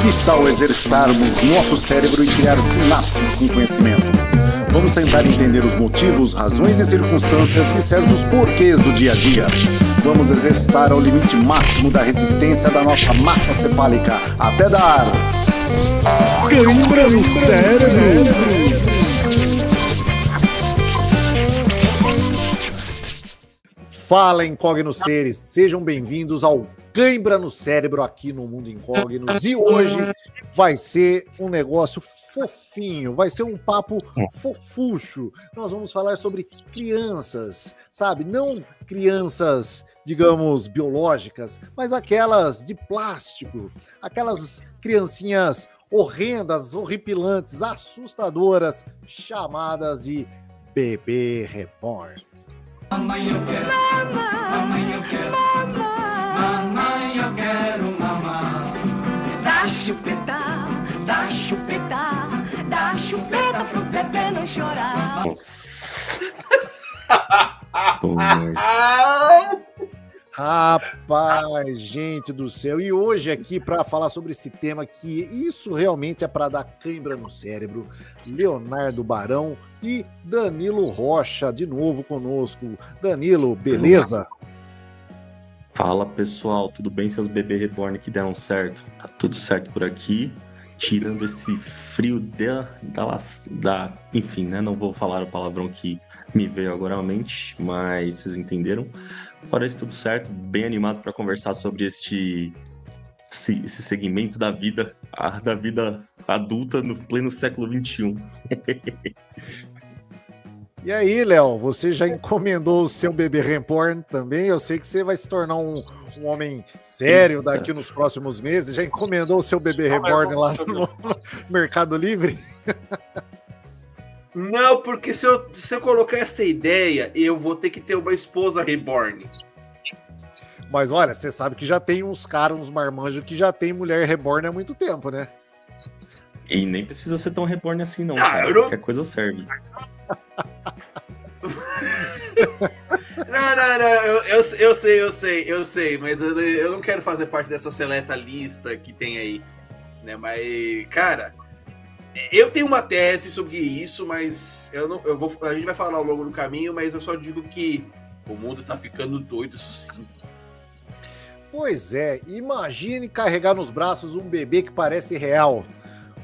Que tal exercitarmos nosso cérebro e criar sinapses com conhecimento? Vamos tentar entender os motivos, razões e circunstâncias de certos porquês do dia a dia. Vamos exercitar ao limite máximo da resistência da nossa massa cefálica até dar cãibra no cérebro. Fala, incógnitos seres, sejam bem-vindos ao Cãibra no Cérebro aqui no Mundo Incógnitos. E hoje vai ser um negócio fofinho, vai ser um papo fofucho. Nós vamos falar sobre crianças, sabe? Não crianças, digamos, biológicas, mas aquelas de plástico, aquelas criancinhas horrendas, horripilantes, assustadoras, chamadas de bebê reborn. Mamãe, eu quero, mamãe, eu quero, mamãe, eu quero mamar. Dá chupeta, dá chupeta, dá chupeta pro bebê não chorar. Nossa. Rapaz, gente do céu, e hoje aqui para falar sobre esse tema que isso realmente é para dar cãibra no cérebro, Leonardo Barão e Danilo Rocha de novo conosco. Danilo, beleza? Fala pessoal, tudo bem? Seus bebês reborn que deram certo? Tá tudo certo por aqui, tirando esse frio enfim, né? Não vou falar o palavrão que me veio agora à mente, mas vocês entenderam. Fora isso, tudo certo, bem animado para conversar sobre esse segmento da vida adulta no pleno século XXI. E aí, Léo, você já encomendou o seu bebê reborn também? Eu sei que você vai se tornar um homem sério daqui nos próximos meses. Já encomendou o seu bebê reborn lá no Mercado Livre? Não, porque se eu colocar essa ideia, eu vou ter que ter uma esposa reborn. Mas olha, você sabe que já tem uns caras, uns marmanjos que já tem mulher reborn há muito tempo, né? E nem precisa ser tão reborn assim não, cara. Qualquer coisa serve. Eu sei, mas eu não quero fazer parte dessa seleta lista que tem aí, né? Mas, cara, eu tenho uma tese sobre isso, mas a gente vai falar ao longo do caminho, mas eu só digo que o mundo tá ficando doido, isso sim. Pois é, imagine carregar nos braços um bebê que parece real.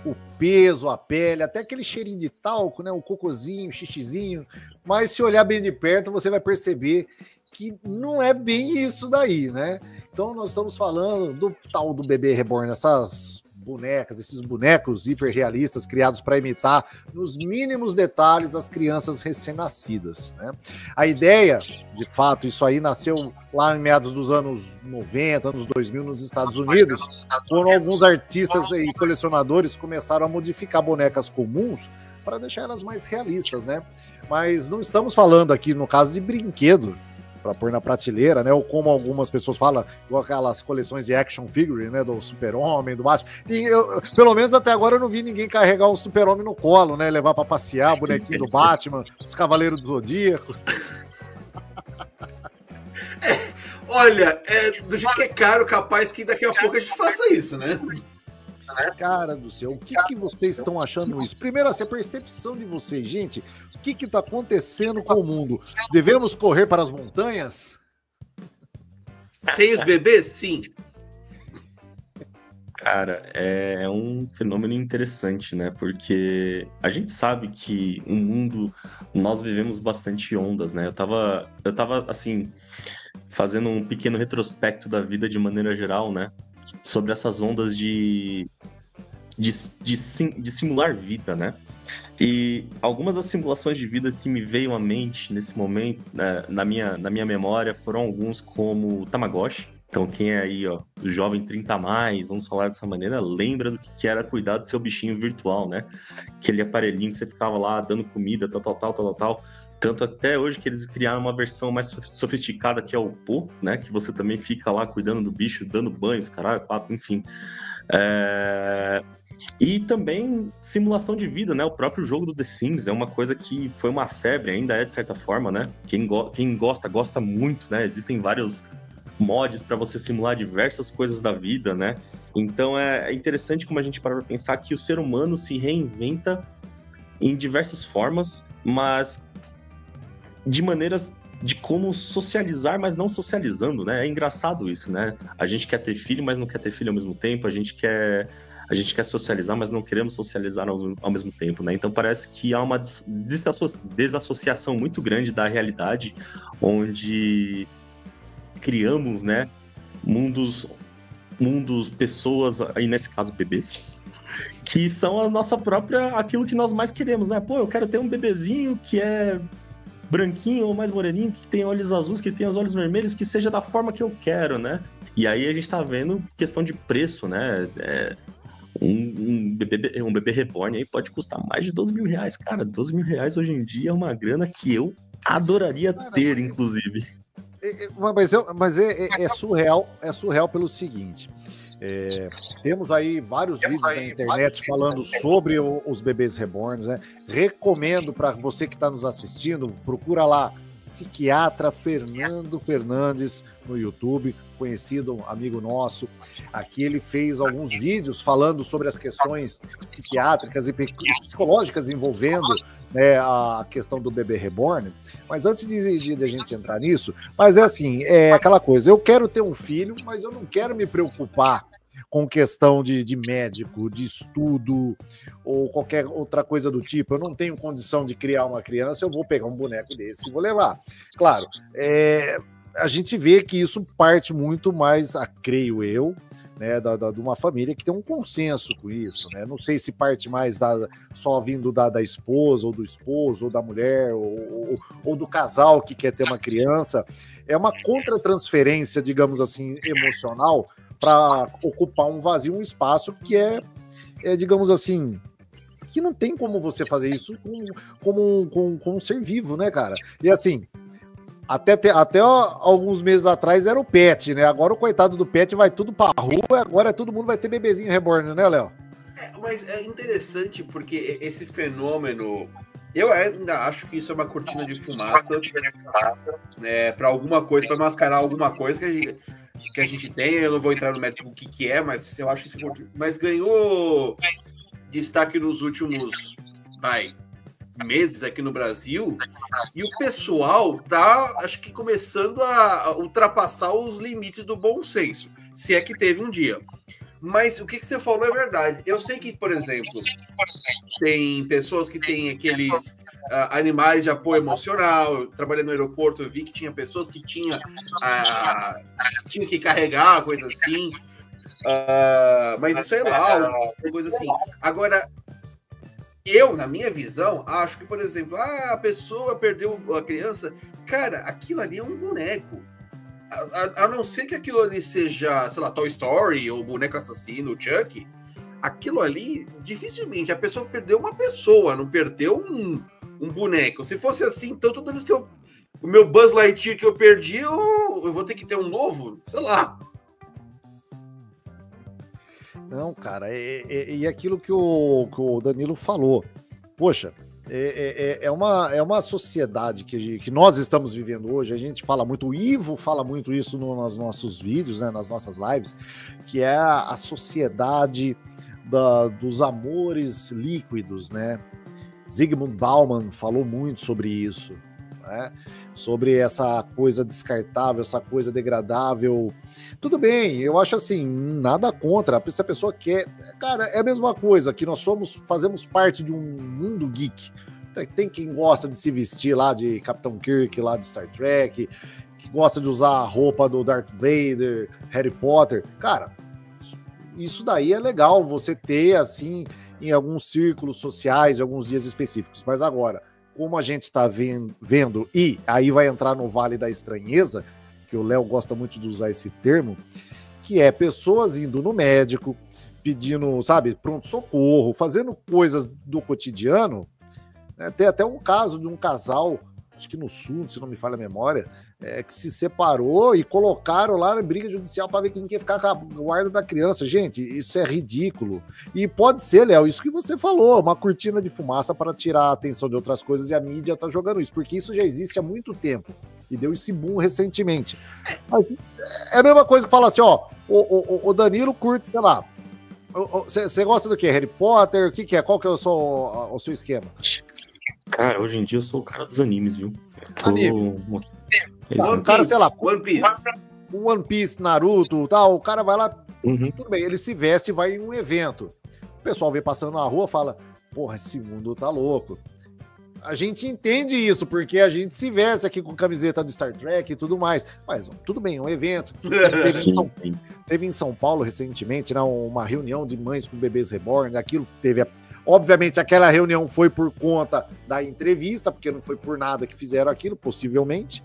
O peso, a pele, até aquele cheirinho de talco, né? O cocôzinho, o xixizinho. Mas se olhar bem de perto, você vai perceber que não é bem isso daí, né? Então nós estamos falando do tal do bebê reborn, essas bonecas, esses bonecos hiperrealistas criados para imitar nos mínimos detalhes as crianças recém-nascidas, né? A ideia, de fato, isso aí nasceu lá em meados dos anos 90, anos 2000 nos Estados Unidos, quando alguns artistas e colecionadores começaram a modificar bonecas comuns para deixar elas mais realistas, né? Mas não estamos falando aqui, no caso, de brinquedo para pôr na prateleira, né? Ou como algumas pessoas falam, igual aquelas coleções de action figure, né? Do Super-Homem, do Batman. E pelo menos até agora eu não vi ninguém carregar um Super-Homem no colo, né? Levar para passear, bonequinho do Batman, os Cavaleiros do Zodíaco. Olha, do jeito que é caro, capaz que daqui a pouco a gente faça isso, né? Cara do céu, o que vocês estão achando isso? Primeiro, essa percepção de vocês, gente, o que está acontecendo com o mundo? Devemos correr para as montanhas? Sem os bebês? Sim. Cara, é um fenômeno interessante, né? Porque a gente sabe que o mundo, nós vivemos bastante ondas, né? Eu tava assim, fazendo um pequeno retrospecto da vida de maneira geral, né? Sobre essas ondas de simular vida, né? E algumas das simulações de vida que me veio à mente nesse momento, né, na minha memória, foram alguns como o Tamagotchi. Então quem é aí, ó, jovem 30 a mais, vamos falar dessa maneira, lembra do que era cuidar do seu bichinho virtual, né? Aquele aparelhinho que você ficava lá dando comida, tal. Tanto até hoje que eles criaram uma versão mais sofisticada que é o Pô, né? Que você também fica lá cuidando do bicho, dando banhos, caralho, enfim. E também simulação de vida, né? O próprio jogo do The Sims é uma coisa que foi uma febre, ainda é de certa forma, né? Quem gosta muito, né? Existem vários mods para você simular diversas coisas da vida, né? Então é interessante como a gente para pensar que o ser humano se reinventa em diversas formas, mas de maneiras de como socializar, mas não socializando, né? É engraçado isso, né? A gente quer ter filho, mas não quer ter filho ao mesmo tempo, a gente quer socializar, mas não queremos socializar ao mesmo tempo, né? Então parece que há uma desassociação muito grande da realidade, onde criamos, né, mundos, pessoas, aí nesse caso bebês, que são a nossa própria, aquilo que nós mais queremos, né? Pô, eu quero ter um bebezinho que é branquinho ou mais moreninho, que tem olhos azuis, que tem os olhos vermelhos, que seja da forma que eu quero, né? E aí a gente tá vendo questão de preço, né? Um bebê reborn aí pode custar mais de 12 mil reais. Cara, 12 mil reais hoje em dia é uma grana que eu adoraria ter, inclusive. Mas é surreal pelo seguinte. Temos aí vários vídeos na internet falando sobre os bebês reborns, né? Recomendo para você que está nos assistindo, procura lá psiquiatra Fernando Fernandes no YouTube, conhecido amigo nosso. Aqui ele fez alguns vídeos falando sobre as questões psiquiátricas e psicológicas envolvendo, né, a questão do bebê reborn. Mas antes de a gente entrar nisso, mas é assim, é aquela coisa, eu quero ter um filho, mas eu não quero me preocupar com questão de médico, de estudo ou qualquer outra coisa do tipo. Eu não tenho condição de criar uma criança, eu vou pegar um boneco desse e vou levar. Claro, a gente vê que isso parte muito mais, creio eu, né, de uma família que tem um consenso com isso, né? Não sei se parte mais só vindo da esposa, ou do esposo, ou da mulher, ou do casal que quer ter uma criança. É uma contratransferência, digamos assim, emocional, para ocupar um vazio, um espaço que digamos assim, que não tem como você fazer isso com um ser vivo, né, cara? E assim, até alguns meses atrás era o pet, né? Agora o coitado do pet vai tudo pra rua, agora todo mundo vai ter bebezinho reborn, né, Léo? Mas é interessante porque esse fenômeno, eu ainda acho que isso é uma cortina de fumaça, né, para alguma coisa, para mascarar alguma coisa que a gente tem. Eu não vou entrar no mérito do que é, mas eu acho que isso mas ganhou destaque nos últimos meses aqui no Brasil, e o pessoal tá, acho que, começando a ultrapassar os limites do bom senso, se é que teve um dia. Mas o que você falou é verdade. Eu sei que, por exemplo, tem pessoas que têm aqueles animais de apoio emocional. Eu trabalhei no aeroporto, eu vi que tinha pessoas que tinha que carregar, coisa assim. Mas isso é lá, coisa assim. Agora, eu, na minha visão, acho que, por exemplo, a pessoa perdeu a criança. Cara, aquilo ali é um boneco. A não ser que aquilo ali seja, sei lá, Toy Story ou Boneco Assassino, Chuck, aquilo ali, dificilmente, a pessoa perdeu uma pessoa, não perdeu um boneco. Se fosse assim, então toda vez que o meu Buzz Lightyear que eu perdi, eu vou ter que ter um novo, sei lá. Não, cara, e aquilo que o Danilo falou, poxa, é uma sociedade que nós estamos vivendo hoje. A gente fala muito, o Ivo fala muito isso nos nossos vídeos, né, nas nossas lives, que é a sociedade dos amores líquidos, né? Zygmunt Bauman falou muito sobre isso, né? Sobre essa coisa descartável, essa coisa degradável. Tudo bem, eu acho assim, nada contra. Se a pessoa quer... Cara, é a mesma coisa, que nós fazemos parte de um mundo geek. Tem quem gosta de se vestir lá de Capitão Kirk, lá de Star Trek, que gosta de usar a roupa do Darth Vader, Harry Potter. Cara, isso daí é legal você ter, assim, em alguns círculos sociais, em alguns dias específicos. Mas agora, como a gente está vendo, e aí vai entrar no Vale da Estranheza, que o Léo gosta muito de usar esse termo, que é pessoas indo no médico, pedindo, sabe, pronto-socorro, fazendo coisas do cotidiano. Tem até um caso de um casal, acho que no Sul, se não me falha a memória, que se separou e colocaram lá na briga judicial para ver quem quer ficar com a guarda da criança. Gente, isso é ridículo. E pode ser, Léo, isso que você falou, uma cortina de fumaça para tirar a atenção de outras coisas, e a mídia tá jogando isso, porque isso já existe há muito tempo. E deu esse boom recentemente. Mas é a mesma coisa que fala assim, ó, o Danilo curte, sei lá, você gosta do quê? Harry Potter? O que é? Qual que é o seu esquema? Cara, hoje em dia eu sou o cara dos animes, viu? Anime. One cara, sei lá, One Piece. One Piece, Naruto, tal, o cara vai lá, Uhum. tudo bem, ele se veste e vai em um evento. O pessoal vem passando na rua e fala, porra, esse mundo tá louco. A gente entende isso, porque a gente se veste aqui com camiseta do Star Trek e tudo mais. Mas, ó, tudo bem, é um evento. Teve em São Paulo recentemente, né, uma reunião de mães com bebês reborn, aquilo teve... Obviamente, aquela reunião foi por conta da entrevista, porque não foi por nada que fizeram aquilo, possivelmente.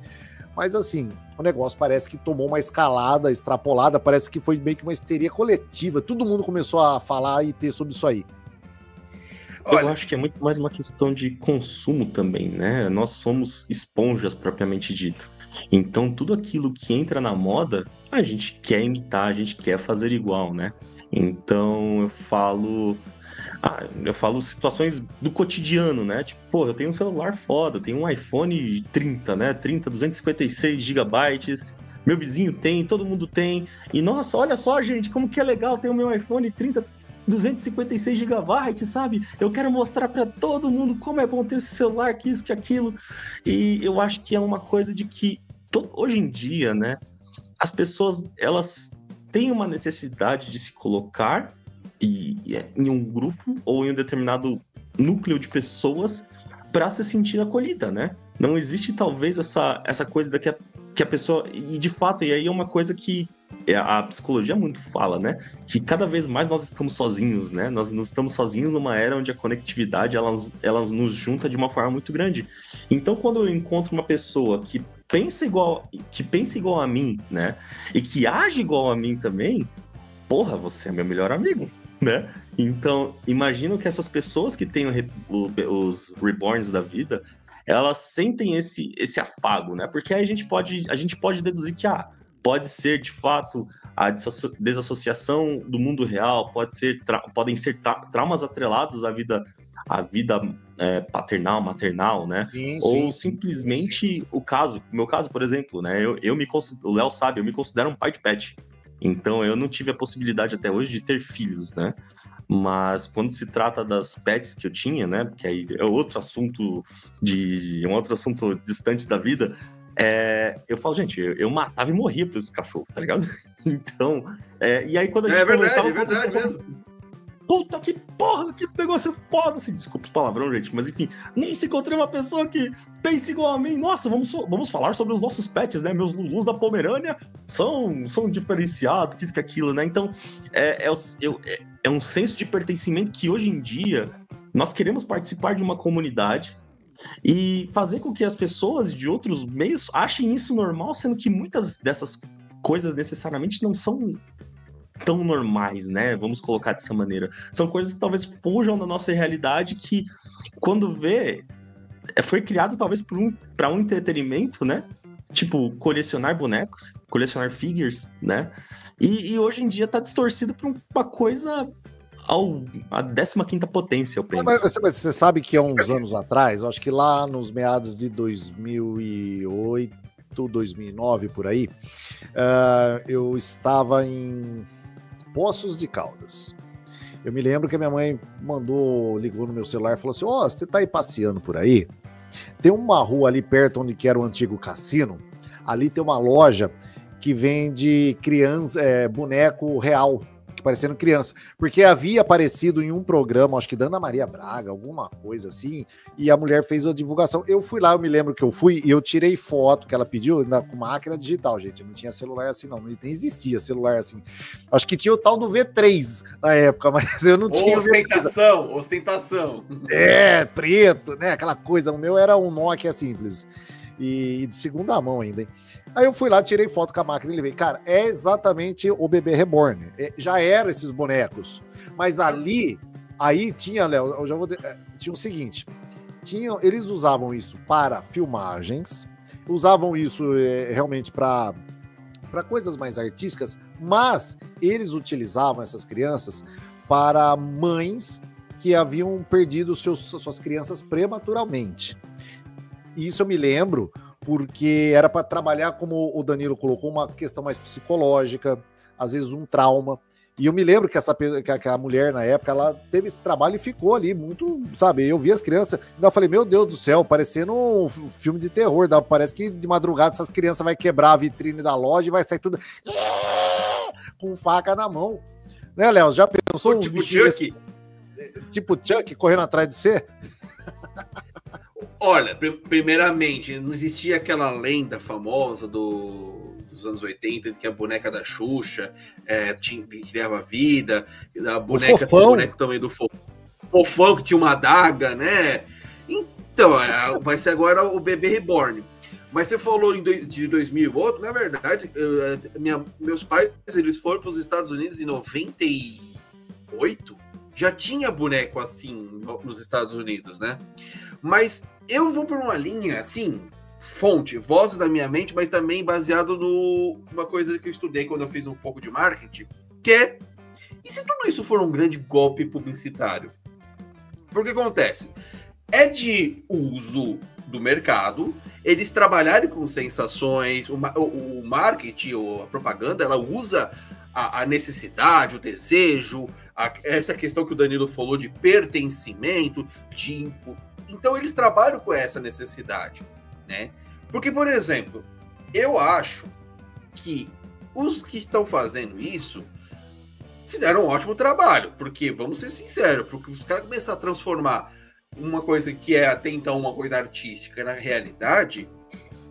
Mas, assim, o negócio parece que tomou uma escalada extrapolada, parece que foi meio que uma histeria coletiva. Todo mundo começou a falar e ter sobre isso aí. Eu acho que é muito mais uma questão de consumo também, né? Nós somos esponjas, propriamente dito. Então, tudo aquilo que entra na moda, a gente quer imitar, a gente quer fazer igual, né? Então, eu falo situações do cotidiano, né? Tipo, pô, eu tenho um celular foda, eu tenho um iPhone 30, né? 256 gigabytes. Meu vizinho tem, todo mundo tem. E, nossa, olha só, gente, como que é legal ter o meu iPhone 30, 256 gigabytes, sabe? Eu quero mostrar pra todo mundo como é bom ter esse celular, que isso, que aquilo. E eu acho que é uma coisa de que, hoje em dia, né? As pessoas, elas têm uma necessidade de se colocar em um grupo ou em um determinado núcleo de pessoas para se sentir acolhida, né? Não existe talvez essa coisa que a pessoa... E de fato, e aí é uma coisa que a psicologia muito fala, né? Que cada vez mais nós estamos sozinhos, né? Nós estamos sozinhos numa era onde a conectividade ela nos junta de uma forma muito grande. Então, quando eu encontro uma pessoa que pensa igual a mim, né? E que age igual a mim também, porra, você é meu melhor amigo, né? Então, imagino que essas pessoas que têm os reborns da vida, elas sentem esse afago, né? Porque aí a gente pode deduzir que pode ser, de fato, a desassociação do mundo real, podem ser traumas atrelados à vida paternal, maternal, né? Sim, ou simplesmente o meu caso, por exemplo, né? O Léo sabe, eu me considero um pai de pet. Então, eu não tive a possibilidade até hoje de ter filhos, né? Mas quando se trata das pets que eu tinha, né? Porque aí é outro assunto distante da vida. Eu falo, gente, eu matava e morria por esses cachorros, tá ligado? Então, e aí quando a gente é verdade mesmo. Puta que porra, que negócio foda, assim, desculpa os palavrão, gente, mas enfim, nem se encontrei uma pessoa que pense igual a mim. Nossa, vamos falar sobre os nossos pets, né? Meus Lulus da Pomerânia são diferenciados, que isso que aquilo, né? Então, é um senso de pertencimento que hoje em dia nós queremos participar de uma comunidade e fazer com que as pessoas de outros meios achem isso normal, sendo que muitas dessas coisas necessariamente não são tão normais, né? Vamos colocar dessa maneira. São coisas que talvez fujam da nossa realidade, que quando foi criado talvez para um entretenimento, né? Tipo, colecionar bonecos, colecionar figures, né? E hoje em dia tá distorcido para uma coisa a 15ª potência, eu penso. Mas você sabe que há uns anos atrás, acho que lá nos meados de 2008, 2009, por aí, eu estava em Poços de Caldas. Eu me lembro que a minha mãe ligou no meu celular e falou assim, você tá aí passeando por aí? Tem uma rua ali perto onde que era o antigo cassino, ali tem uma loja que vende boneco real, parecendo criança, porque havia aparecido em um programa, acho que da Ana Maria Braga, alguma coisa assim, e a mulher fez a divulgação. Eu fui lá, eu me lembro que eu fui e eu tirei foto que ela pediu com máquina digital, gente. Não tinha celular assim, não. Nem existia celular assim. Acho que tinha o tal do V3 na época, mas eu não tinha. Ostentação. Preto, né? Aquela coisa. O meu era um Nokia simples. E de segunda mão ainda, hein? Aí eu fui lá, tirei foto com a máquina e levei. Cara, é exatamente o bebê reborn. Já eram esses bonecos. Mas aí tinha, Léo, eu já vou... tinha o seguinte, eles usavam isso para filmagens, usavam isso realmente para coisas mais artísticas, mas eles utilizavam essas crianças para mães que haviam perdido suas crianças prematuramente. Isso eu me lembro porque era para trabalhar, como o Danilo colocou, uma questão mais psicológica, às vezes um trauma. E eu me lembro que que a mulher, na época, ela teve esse trabalho e ficou ali muito, sabe? Eu vi as crianças, ainda falei, meu Deus do céu, parecendo um filme de terror. Parece que de madrugada essas crianças vão quebrar a vitrine da loja e vai sair tudo com faca na mão. Né, Léo? Já pensou? Tipo Chuck? Tipo Chuck correndo atrás de você? Olha, primeiramente, não existia aquela lenda famosa dos anos 80, que a boneca da Xuxa criava vida, a boneca, o boneco também do Fofão, que tinha uma adaga, né? Então, vai ser agora o bebê reborn. Mas você falou de 2000 e outro, na verdade, meus pais, eles foram para os Estados Unidos em 98, já tinha boneco assim nos Estados Unidos, né? Mas eu vou por uma linha, assim, fonte, vozes da minha mente, mas também baseado numa coisa que eu estudei quando eu fiz um pouco de marketing, que é, e se tudo isso for um grande golpe publicitário? Porque acontece? É de uso do mercado, eles trabalharem com sensações, o marketing ou a propaganda, ela usa a necessidade, o desejo, essa questão que o Danilo falou de pertencimento, então eles trabalham com essa necessidade, né? Porque, por exemplo, eu acho que os que estão fazendo isso fizeram um ótimo trabalho, porque, vamos ser sinceros, porque os caras começaram a transformar uma coisa que é até então uma coisa artística na realidade,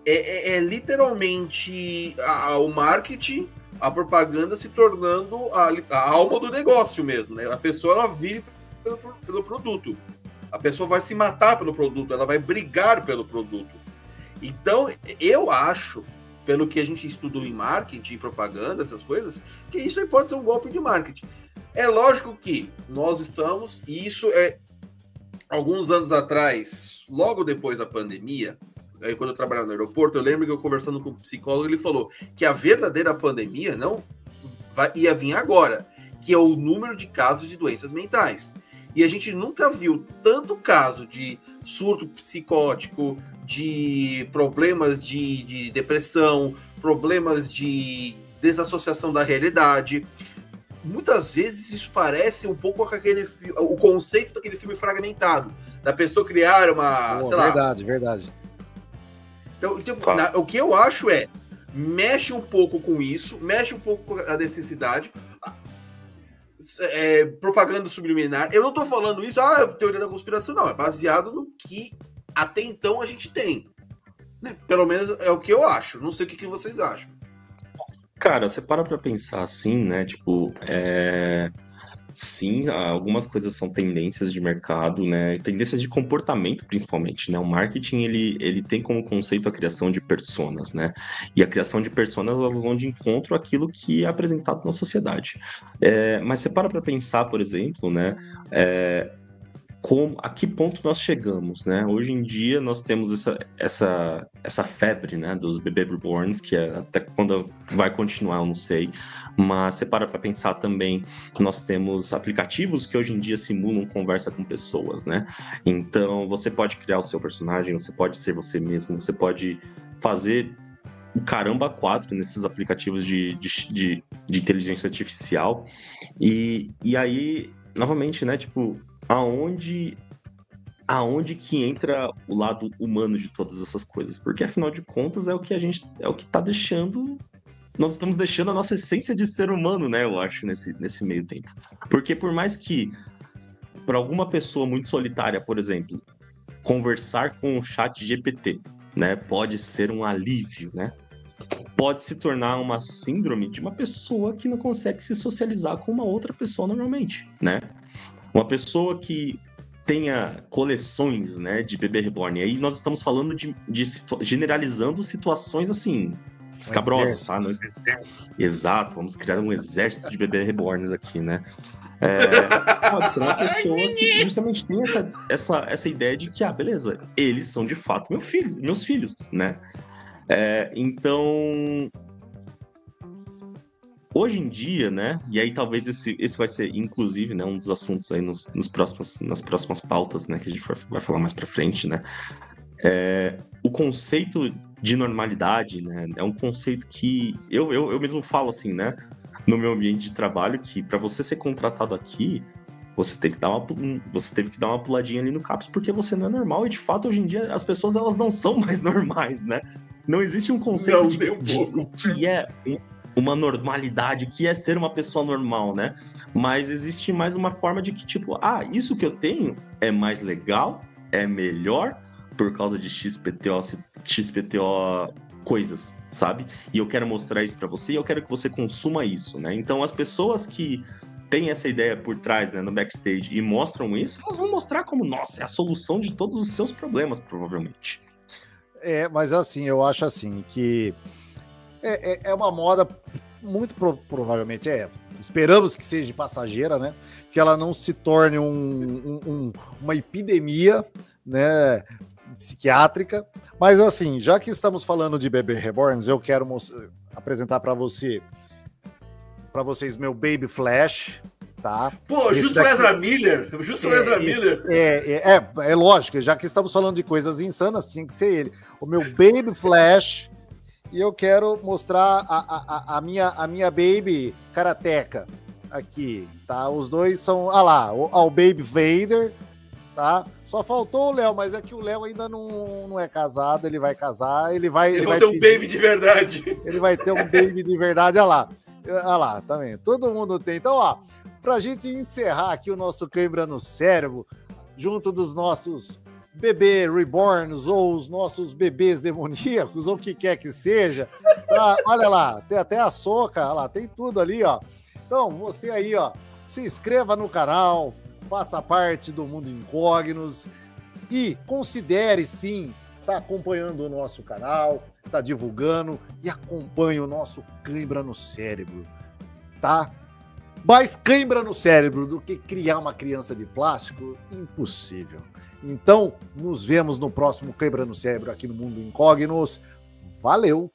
é literalmente o marketing, a propaganda se tornando a alma do negócio mesmo, né? A pessoa, ela vive pelo produto. A pessoa vai se matar pelo produto, ela vai brigar pelo produto. Então, eu acho, pelo que a gente estudou em marketing, propaganda, essas coisas, que isso aí pode ser um golpe de marketing. É lógico que nós estamos, e isso é alguns anos atrás, logo depois da pandemia, aí quando eu trabalhava no aeroporto, eu lembro que eu conversando com um psicólogo, ele falou que a verdadeira pandemia ia vir agora, que é o número de casos de doenças mentais. E a gente nunca viu tanto caso de surto psicótico, de problemas de depressão, problemas de desassociação da realidade. Muitas vezes isso parece um pouco com o conceito daquele filme Fragmentado, da pessoa criar uma, sei lá... Verdade. Então, o que eu acho mexe um pouco com isso, mexe um pouco com a necessidade... propaganda subliminar. Eu não tô falando isso, teoria da conspiração, não. É baseado no que até então a gente tem. Né? Pelo menos é o que eu acho. Não sei o que vocês acham. Cara, você para pra pensar assim, né? Tipo, sim, algumas coisas são tendências de mercado, né? Tendências de comportamento, principalmente, né? O marketing, ele tem como conceito a criação de personas, né? E a criação de personas, elas vão de encontro àquilo que é apresentado na sociedade. Mas você para pensar, por exemplo, né? A que ponto nós chegamos, né? Hoje em dia nós temos essa febre, né, dos bebê reborns, que até quando vai continuar eu não sei, mas você para pensar também que nós temos aplicativos que hoje em dia simulam conversa com pessoas, né? Então você pode criar o seu personagem, você pode ser você mesmo, você pode fazer o caramba 4 nesses aplicativos de inteligência artificial e aí, novamente, né, tipo, aonde que entra o lado humano de todas essas coisas? Porque, afinal de contas, é o que tá deixando... Nós estamos deixando a nossa essência de ser humano, né, eu acho, nesse meio tempo. Porque por mais que, para alguma pessoa muito solitária, por exemplo, conversar com o chat GPT, né, pode ser um alívio, né? Pode se tornar uma síndrome de uma pessoa que não consegue se socializar com uma outra pessoa normalmente, né? Uma pessoa que tenha coleções, né, de bebê reborn. E aí nós estamos falando generalizando situações assim, escabrosas, tá? Exato, vamos criar um exército de bebê reborns aqui, né? Pode ser uma pessoa que justamente tem essa ideia de que, beleza, eles são de fato meus filhos, né? Então... Hoje em dia, né, e aí talvez esse vai ser, inclusive, né, um dos assuntos aí nas próximas pautas, né, que a gente vai falar mais pra frente, né, o conceito de normalidade, né? É um conceito que eu mesmo falo assim, né? No meu ambiente de trabalho, que para você ser contratado aqui, você tem que dar você teve que dar uma puladinha ali no CAPS, porque você não é normal, e de fato, hoje em dia, as pessoas elas não são mais normais, né? Não existe um conceito de que é uma normalidade, que é ser uma pessoa normal, né? Mas existe mais uma forma de que, tipo, isso que eu tenho é mais legal, é melhor, por causa de XPTO coisas, sabe? E eu quero mostrar isso pra você, e eu quero que você consuma isso, né? Então, as pessoas que têm essa ideia por trás, né, no backstage, e mostram isso, elas vão mostrar como, nossa, é a solução de todos os seus problemas, provavelmente. Mas assim, eu acho assim, que é uma moda muito provavelmente, esperamos que seja passageira, né? Que ela não se torne uma epidemia, né, psiquiátrica. Mas assim, já que estamos falando de bebê reborns, eu quero apresentar para vocês meu Baby Flash, tá? Pô, justo o Ezra Miller. Justo o Ezra Miller. É lógico, já que estamos falando de coisas insanas, tinha que ser ele. O meu Baby Flash. E eu quero mostrar a minha Baby Karateka aqui, tá? Os dois são, o Baby Vader, tá? Só faltou o Léo, mas é que o Léo ainda não é casado, ele vai casar, ele vai ter um baby de verdade. Ele vai ter um baby de verdade, olha lá, tá vendo? Todo mundo tem. Então, pra gente encerrar aqui o nosso Cãibra no Cérebro, junto dos nossos bebê reborns ou os nossos bebês demoníacos, ou o que quer que seja, tá? Olha lá, tem até a soca, olha lá, tem tudo ali, ó. Então, você aí, ó, se inscreva no canal, faça parte do Mundo Incógnos e considere, sim, tá acompanhando o nosso canal, tá divulgando e acompanhe o nosso Cãibra no Cérebro, tá? Mais cãibra no cérebro do que criar uma criança de plástico, impossível. Então, nos vemos no próximo Cãibra no Cérebro aqui no Mundo Incógnos. Valeu!